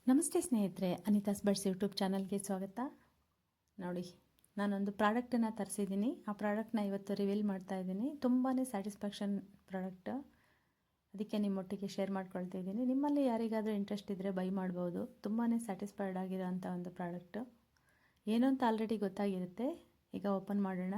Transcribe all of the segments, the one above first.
ನಮಸ್ತೆ ಸ್ನೇಹಿತರೆ, ಅನಿತಾಸ್ buds YouTube ಚಾನಲ್ಗೆ ಸ್ವಾಗತ. ನೋಡಿ, ನಾನೊಂದು ಪ್ರಾಡಕ್ಟನ್ನು ತರಿಸಿದ್ದೀನಿ. ಆ ಪ್ರಾಡಕ್ಟ್ನ ಇವತ್ತು ರಿವೀಲ್ ಮಾಡ್ತಾ ಇದ್ದೀನಿ. ತುಂಬಾ ಸ್ಯಾಟಿಸ್ಫ್ಯಾಕ್ಷನ್ ಪ್ರಾಡಕ್ಟ್, ಅದಕ್ಕೆ ನಿಮ್ಮೊಟ್ಟಿಗೆ ಶೇರ್ ಮಾಡ್ಕೊಳ್ತಿದ್ದೀನಿ. ನಿಮ್ಮಲ್ಲಿ ಯಾರಿಗಾದರೂ ಇಂಟ್ರೆಸ್ಟ್ ಇದ್ದರೆ ಬೈ ಮಾಡ್ಬೋದು. ತುಂಬಾ ಸ್ಯಾಟಿಸ್ಫೈಡ್ ಆಗಿರೋಂಥ ಒಂದು ಪ್ರಾಡಕ್ಟು. ಏನು ಅಂತ ಆಲ್ರೆಡಿ ಗೊತ್ತಾಗಿರುತ್ತೆ. ಈಗ ಓಪನ್ ಮಾಡೋಣ.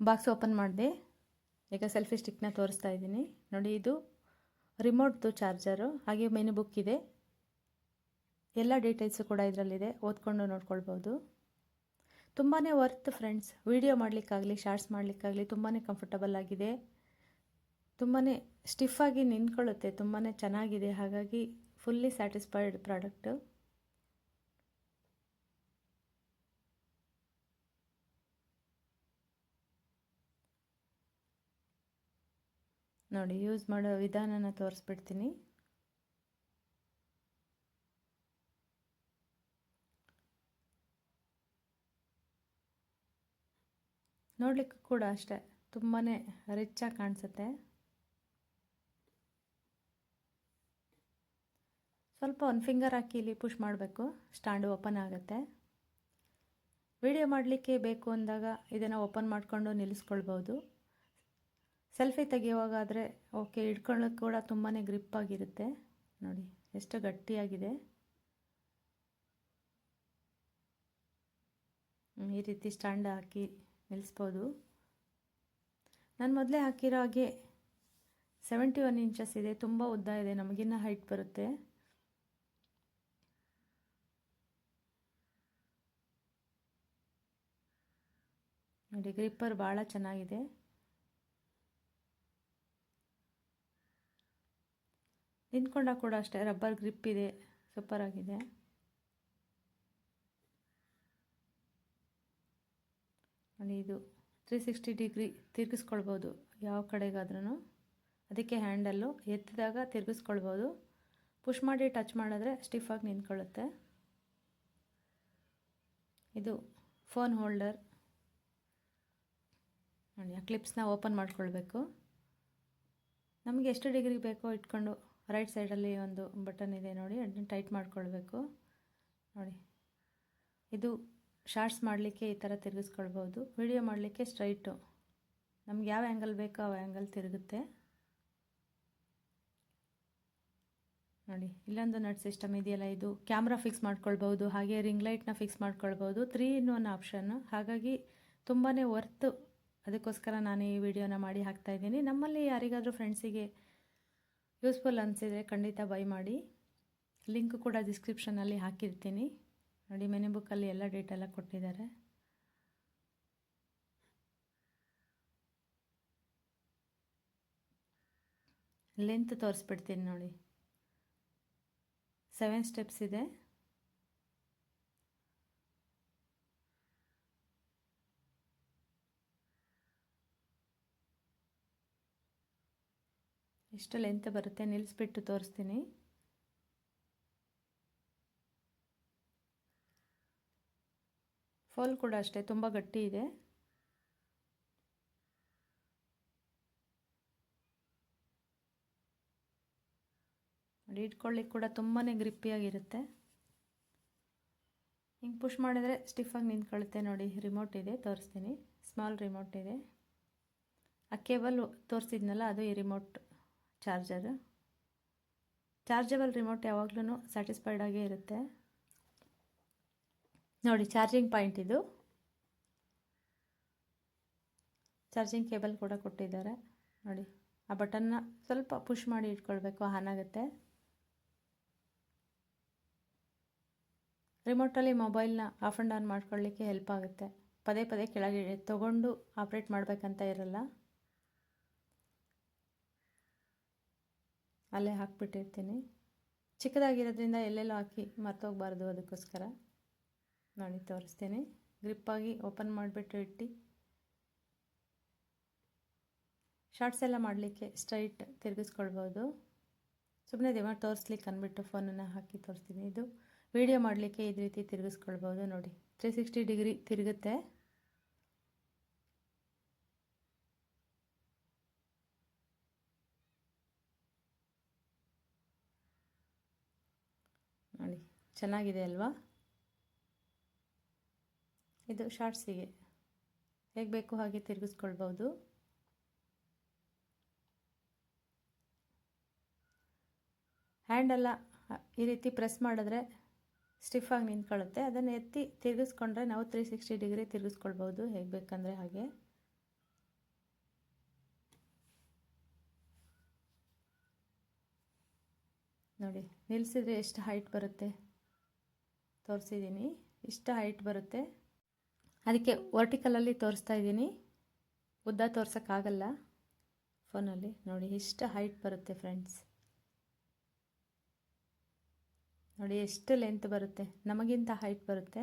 ಬಾಕ್ಸ್ ಓಪನ್ ಮಾಡಿದೆ. ಈಗ ಸೆಲ್ಫಿ ಸ್ಟಿಕ್ನ ತೋರಿಸ್ತಾ ಇದ್ದೀನಿ. ನೋಡಿ, ಇದು ರಿಮೋಟ್ದು ಚಾರ್ಜರು, ಹಾಗೆ ಮೆನು ಬುಕ್ ಇದೆ. ಎಲ್ಲ ಡೀಟೇಲ್ಸು ಕೂಡ ಇದರಲ್ಲಿದೆ, ಓದ್ಕೊಂಡು ನೋಡ್ಕೊಳ್ಬೋದು. ತುಂಬಾ ವರ್ತ್ ಫ್ರೆಂಡ್ಸ್. ವಿಡಿಯೋ ಮಾಡಲಿಕ್ಕಾಗಲಿ ಶಾರ್ಟ್ಸ್ ಮಾಡಲಿಕ್ಕಾಗಲಿ ತುಂಬಾ ಕಂಫರ್ಟಬಲ್ ಆಗಿದೆ. ತುಂಬಾ ಸ್ಟಿಫಾಗಿ ನಿಂತ್ಕೊಳ್ಳುತ್ತೆ. ತುಂಬಾ ಚೆನ್ನಾಗಿದೆ. ಹಾಗಾಗಿ ಫುಲ್ಲಿ ಸ್ಯಾಟಿಸ್ಫೈಡ್ ಪ್ರಾಡಕ್ಟು. ನೋಡಿ, ಯೂಸ್ ಮಾಡೋ ವಿಧಾನನ ತೋರಿಸ್ಬಿಡ್ತೀನಿ. ನೋಡಲಿಕ್ಕೂ ಕೂಡ ಅಷ್ಟೇ ತುಂಬಾ ರಿಚ್ಚಾಗಿ ಕಾಣಿಸುತ್ತೆ. ಸ್ವಲ್ಪ ಒಂದು ಫಿಂಗರ್ ಹಾಕಿ ಇಲ್ಲಿ ಪುಷ್ ಮಾಡಬೇಕು, ಸ್ಟ್ಯಾಂಡು ಓಪನ್ ಆಗುತ್ತೆ. ವಿಡಿಯೋ ಮಾಡಲಿಕ್ಕೆ ಬೇಕು ಅಂದಾಗ ಇದನ್ನು ಓಪನ್ ಮಾಡಿಕೊಂಡು ನಿಲ್ಲಿಸ್ಕೊಳ್ಬೋದು. ಸೆಲ್ಫಿ ತೆಗೆಯುವಾಗಾದರೆ ಓಕೆ, ಹಿಡ್ಕೊಳ್ಳೋಕೆ ಕೂಡ ತುಂಬಾ ಗ್ರಿಪ್ ಆಗಿರುತ್ತೆ. ನೋಡಿ ಎಷ್ಟು ಗಟ್ಟಿಯಾಗಿದೆ. ಈ ರೀತಿ ಸ್ಟ್ಯಾಂಡ್ ಹಾಕಿ ನಿಲ್ಲಿಸ್ಬೋದು. ನಾನು ಮೊದಲೇ ಹಾಕಿರೋ ಹಾಗೆ 71 ಇಂಚಸ್ ಇದೆ. ತುಂಬ ಉದ್ದ ಇದೆ, ನಮಗಿನ್ನ ಹೈಟ್ ಬರುತ್ತೆ. ನೋಡಿ, ಗ್ರಿಪ್ಪರ್ ಭಾಳ ಚೆನ್ನಾಗಿದೆ. ನಿಂತ್ಕೊಂಡಾಗ ಕೂಡ ಅಷ್ಟೇ ರಬ್ಬರ್ ಗ್ರಿಪ್ ಇದೆ, ಸೂಪರ್ ಆಗಿದೆ. ನೋಡಿ, ಇದು 360 ಡಿಗ್ರಿ ತಿರುಗಿಸ್ಕೊಳ್ಬೋದು ಯಾವ ಕಡೆಗಾದ್ರೂ. ಅದಕ್ಕೆ ಹ್ಯಾಂಡಲ್ಲು ಎತ್ತಿದಾಗ ತಿರುಗಿಸ್ಕೊಳ್ಬೋದು. ಪುಷ್ ಮಾಡಿ ಟಚ್ ಮಾಡಿದ್ರೆ ಸ್ಟಿಫಾಗಿ ನಿಂತ್ಕೊಳ್ಳುತ್ತೆ. ಇದು ಫೋನ್ ಹೋಲ್ಡರ್. ನೋಡಿ, ಆ ಕ್ಲಿಪ್ಸ್ನ ಓಪನ್ ಮಾಡ್ಕೊಳ್ಬೇಕು. ನಮಗೆ ಎಷ್ಟು ಡಿಗ್ರಿ ಬೇಕೋ ಇಟ್ಕೊಂಡು ರೈಟ್ ಸೈಡಲ್ಲಿ ಒಂದು ಬಟನ್ ಇದೆ ನೋಡಿ, ಅದನ್ನು ಟೈಟ್ ಮಾಡ್ಕೊಳ್ಬೇಕು. ನೋಡಿ, ಇದು ಶಾರ್ಟ್ಸ್ ಮಾಡಲಿಕ್ಕೆ ಈ ಥರ ತಿರುಗಿಸ್ಕೊಳ್ಬೋದು. ವಿಡಿಯೋ ಮಾಡಲಿಕ್ಕೆ ಸ್ಟ್ರೈಟು, ನಮ್ಗೆ ಯಾವ ಆ್ಯಂಗಲ್ ಬೇಕೋ ಆ ಆ್ಯಂಗಲ್ ತಿರುಗುತ್ತೆ. ನೋಡಿ, ಇಲ್ಲೊಂದು ನಟ್ ಸಿಸ್ಟಮ್ ಇದೆಯಲ್ಲ, ಇದು ಕ್ಯಾಮ್ರಾ ಫಿಕ್ಸ್ ಮಾಡ್ಕೊಳ್ಬೋದು, ಹಾಗೆ ರಿಂಗ್ ಲೈಟ್ನ ಫಿಕ್ಸ್ ಮಾಡ್ಕೊಳ್ಬೋದು. 3-in-1 option. ಹಾಗಾಗಿ ತುಂಬಾ ವರ್ತು. ಅದಕ್ಕೋಸ್ಕರ ನಾನು ಈ ವಿಡಿಯೋನ ಮಾಡಿ ಹಾಕ್ತಾಯಿದ್ದೀನಿ. ನಮ್ಮಲ್ಲಿ ಯಾರಿಗಾದರೂ ಫ್ರೆಂಡ್ಸಿಗೆ ಯೂಸ್ಫುಲ್ ಅನಿಸಿದರೆ ಖಂಡಿತ ಬೈ ಮಾಡಿ. ಲಿಂಕ್ ಕೂಡ ಡಿಸ್ಕ್ರಿಪ್ಷನಲ್ಲಿ ಹಾಕಿರ್ತೀನಿ. ನೋಡಿ, ಮೆನು ಬುಕ್ಕಲ್ಲಿ ಎಲ್ಲ ಡೀಟೇಲ ಕೊಟ್ಟಿದ್ದಾರೆ. ಲೆಂತ್ ತೋರಿಸ್ಬಿಡ್ತೀನಿ ನೋಡಿ. 7 ಸ್ಟೆಪ್ಸ್ ಇದೆ. ಎಷ್ಟು ಲೆಂತ್ ಬರುತ್ತೆ ನಿಲ್ಲಿಸ್ಬಿಟ್ಟು ತೋರಿಸ್ತೀನಿ. ಫೋಲ್ ಕೂಡ ಅಷ್ಟೇ ತುಂಬ ಗಟ್ಟಿ ಇದೆ. ಇಟ್ಕೊಳ್ಳಿಕ್ಕೆ ಕೂಡ ತುಂಬಾ ಗ್ರಿಪ್ಪಿಯಾಗಿರುತ್ತೆ. ಹಿಂಗೆ ಪುಷ್ ಮಾಡಿದ್ರೆ ಸ್ಟಿಫಾಗಿ ನಿಂತ್ಕೊಳ್ಳುತ್ತೆ ನೋಡಿ. ರಿಮೋಟ್ ಇದೆ, ತೋರಿಸ್ತೀನಿ. ಸ್ಮಾಲ್ ರಿಮೋಟ್ ಇದೆ. ಆ ಕೇಬಲ್ ತೋರಿಸಿದ್ನಲ್ಲ ಅದು ಈ ರಿಮೋಟ್ ಚಾರ್ಜರ್. ಚಾರ್ಜಬಲ್ ರಿಮೋಟ್ ಯಾವಾಗಲೂ ಸ್ಯಾಟಿಸ್ಫೈಡ್ ಆಗೇ ಇರುತ್ತೆ ನೋಡಿ. ಚಾರ್ಜಿಂಗ್ ಪಾಯಿಂಟ್ ಇದು. ಚಾರ್ಜಿಂಗ್ ಕೇಬಲ್ ಕೂಡ ಕೊಟ್ಟಿದ್ದಾರೆ ನೋಡಿ. ಆ ಬಟನ್ನ ಸ್ವಲ್ಪ ಪುಷ್ ಮಾಡಿ ಇಟ್ಕೊಳ್ಬೇಕು, ಆನ್ ಆಗುತ್ತೆ. ರಿಮೋಟಲ್ಲಿ ಮೊಬೈಲ್ನ ಆಫ್ ಆ್ಯಂಡ್ ಆನ್ ಮಾಡ್ಕೊಳ್ಳಿಕ್ಕೆ ಹೆಲ್ಪ್ ಆಗುತ್ತೆ. ಪದೇ ಪದೇ ಕೆಳಗೆ ತೊಗೊಂಡು ಆಪ್ರೇಟ್ ಮಾಡಬೇಕಂತ ಇರಲ್ಲ, ಅಲ್ಲೇ ಹಾಕ್ಬಿಟ್ಟಿರ್ತೀನಿ. ಚಿಕ್ಕದಾಗಿರೋದ್ರಿಂದ ಎಲ್ಲೆಲ್ಲೋ ಹಾಕಿ ಮರ್ತೋಗ್ಬಾರ್ದು, ಅದಕ್ಕೋಸ್ಕರ ನೋಡಿ ತೋರಿಸ್ತೀನಿ. ಗ್ರಿಪ್ಪಾಗಿ ಓಪನ್ ಮಾಡಿಬಿಟ್ಟು ಇಟ್ಟು ಶಾರ್ಟ್ಸ್ ಎಲ್ಲ ಮಾಡಲಿಕ್ಕೆ ಸ್ಟ್ರೈಟ್ ತಿರುಗಿಸ್ಕೊಳ್ಬೋದು. ಸುಮ್ಮನೆ ರಿಮೋಟ್ ತೋರಿಸ್ಲಿಕ್ಕೆ ಅಂದ್ಬಿಟ್ಟು ಫೋನನ್ನು ಹಾಕಿ ತೋರಿಸ್ತೀನಿ. ಇದು ವಿಡಿಯೋ ಮಾಡಲಿಕ್ಕೆ ಈ ರೀತಿ ತಿರುಗಿಸ್ಕೊಳ್ಬೋದು ನೋಡಿ. 360 ಡಿಗ್ರಿ ತಿರುಗುತ್ತೆ. ನೋಡಿ ಚೆನ್ನಾಗಿದೆ ಅಲ್ವಾ? ಇದು ಶಾರ್ಟ್ಸಿಗೆ ಹೇಗೆ ಬೇಕು ಹಾಗೆ ತಿರುಗಿಸ್ಕೊಳ್ಬೋದು. ಹ್ಯಾಂಡೆಲ್ಲ ಈ ರೀತಿ ಪ್ರೆಸ್ ಮಾಡಿದ್ರೆ ಸ್ಟಿಫಾಗಿ ನಿಂತ್ಕೊಳ್ಳುತ್ತೆ. ಅದನ್ನು ಎತ್ತಿ ತಿರುಗಿಸ್ಕೊಂಡ್ರೆ ನಾವು 360 ಡಿಗ್ರಿ ತಿರುಗಿಸ್ಕೊಳ್ಬೋದು, ಹೇಗೆ ಬೇಕಂದರೆ ಹಾಗೆ. ನೋಡಿ ನಿಲ್ಲಿಸಿದ್ರೆ ಎಷ್ಟು ಹೈಟ್ ಬರುತ್ತೆ ತೋರಿಸಿದ್ದೀನಿ. ಇಷ್ಟು ಹೈಟ್ ಬರುತ್ತೆ. ಅದಕ್ಕೆ ವರ್ಟಿಕಲಲ್ಲಿ ತೋರಿಸ್ತಾ ಇದ್ದೀನಿ, ಉದ್ದ ತೋರ್ಸೋಕ್ಕಾಗಲ್ಲ ಫೋನಲ್ಲಿ. ನೋಡಿ ಇಷ್ಟು ಹೈಟ್ ಬರುತ್ತೆ ಫ್ರೆಂಡ್ಸ್. ನೋಡಿ ಎಷ್ಟು ಲೆಂತ್ ಬರುತ್ತೆ, ನಮಗಿಂತ ಹೈಟ್ ಬರುತ್ತೆ.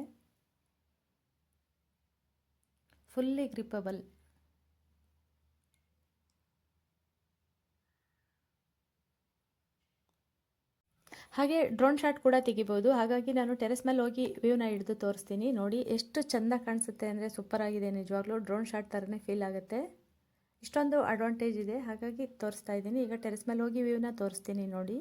ಫುಲ್ಲಿ ಗ್ರಿಪ್ಪಬಲ್. ಹಾಗೆ ಡ್ರೋನ್ ಶಾಟ್ ಕೂಡ ತೆಗಿಬೋದು. ಹಾಗಾಗಿ ನಾನು ಟೆರೆಸ್ ಮೇಲೆ ಹೋಗಿ ವ್ಯೂನ ಹಿಡಿದು ತೋರಿಸ್ತೀನಿ. ನೋಡಿ ಎಷ್ಟು ಚೆಂದ ಕಾಣಿಸುತ್ತೆ ಅಂದರೆ ಸೂಪರ್ ಆಗಿದೆ ನಿಜವಾಗ್ಲೂ. ಡ್ರೋನ್ ಶಾಟ್ ಥರನೇ ಫೀಲ್ ಆಗುತ್ತೆ. ಇಷ್ಟೊಂದು ಅಡ್ವಾಂಟೇಜ್ ಇದೆ, ಹಾಗಾಗಿ ತೋರಿಸ್ತಾ ಇದ್ದೀನಿ. ಈಗ ಟೆರೆಸ್ ಮೇಲೆ ಹೋಗಿ ವ್ಯೂನ ತೋರಿಸ್ತೀನಿ ನೋಡಿ.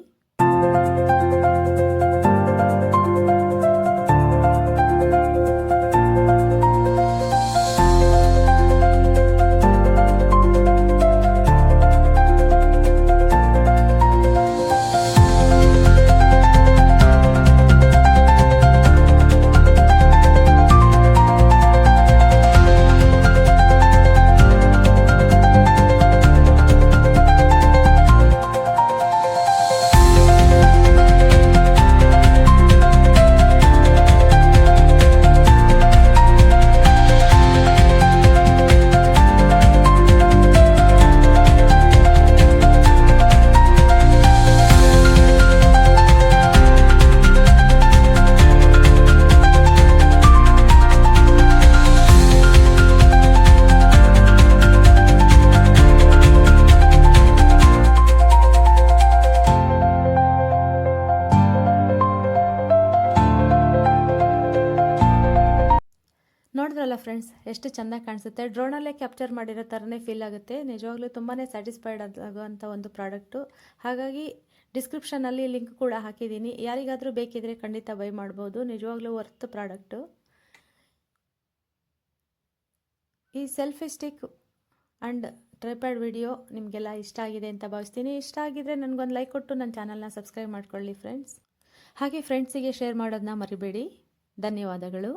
ನೋಡಿದ್ರಲ್ಲ ಫ್ರೆಂಡ್ಸ್, ಎಷ್ಟು ಚೆಂದ ಕಾಣಿಸುತ್ತೆ. ಡ್ರೋನಲ್ಲೇ ಕ್ಯಾಪ್ಚರ್ ಮಾಡಿರೋ ಥರನೇ ಫೀಲ್ ಆಗುತ್ತೆ. ನಿಜವಾಗ್ಲೂ ತುಂಬಾ ಸ್ಯಾಟಿಸ್ಫೈಡ್ ಆಗುವಂಥ ಒಂದು ಪ್ರಾಡಕ್ಟು. ಹಾಗಾಗಿ ಡಿಸ್ಕ್ರಿಪ್ಷನಲ್ಲಿ ಲಿಂಕ್ ಕೂಡ ಹಾಕಿದ್ದೀನಿ. ಯಾರಿಗಾದರೂ ಬೇಕಿದ್ರೆ ಖಂಡಿತ ಬೈ ಮಾಡ್ಬೋದು. ನಿಜವಾಗ್ಲೂ ವರ್ತ್ ಪ್ರಾಡಕ್ಟು. ಈ selfie stick and tripod video ನಿಮಗೆಲ್ಲ ಇಷ್ಟ ಆಗಿದೆ ಅಂತ ಭಾವಿಸ್ತೀನಿ. ಇಷ್ಟ ಆಗಿದ್ರೆ ನನಗೊಂದು ಲೈಕ್ ಕೊಟ್ಟು ನನ್ನ ಚಾನಲ್ನ ಸಬ್ಸ್ಕ್ರೈಬ್ ಮಾಡ್ಕೊಳ್ಳಿ ಫ್ರೆಂಡ್ಸ್. ಹಾಗೆ ಫ್ರೆಂಡ್ಸಿಗೆ ಶೇರ್ ಮಾಡೋದನ್ನ ಮರಿಬೇಡಿ. ಧನ್ಯವಾದಗಳು.